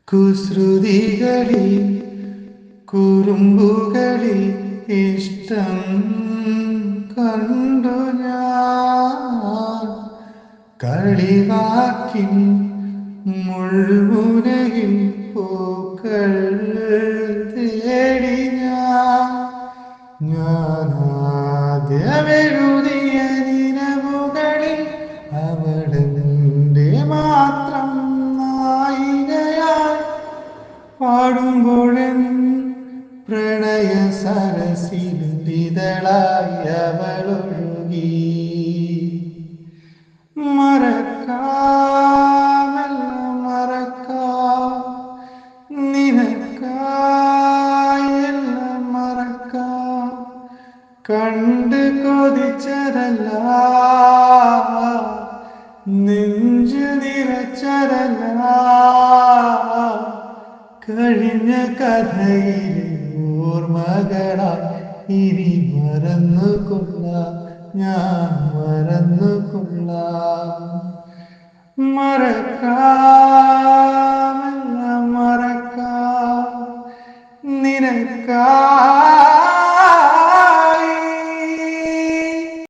കുസൃതികളിൽ കുറുമ്പുകളിൽ ഇഷ്ടം കണ്ടു ഞാൻ കളിവാക്കിൻ മുൾമുനയിൽ പൂക്കൾ തേടി ഞാനാദ്യമെഴുതിയ നിലവുകളിൽ അവളെന്റെ മാത്രം നായികയായി പാടുമ്പോഴൻ പ്രണയ സരസിലിതളായി അവളൊഴുകി മറക്കാമെല്ലാം മറക്കാം നിനക്കായെല്ലാം മറക്കാം കണ്ട് കൊതിച്ചതല്ല നെഞ്ചു നിറച്ചതല്ല കഴിഞ്ഞ കഥയിലെ ഓർമ്മകളായി ഇനി മറന്നുകൊള്ളാം ഞാൻ മറന്നുകൊള്ളാം മറക്കാമെല്ലാം മറക്കാം നിനക്കാ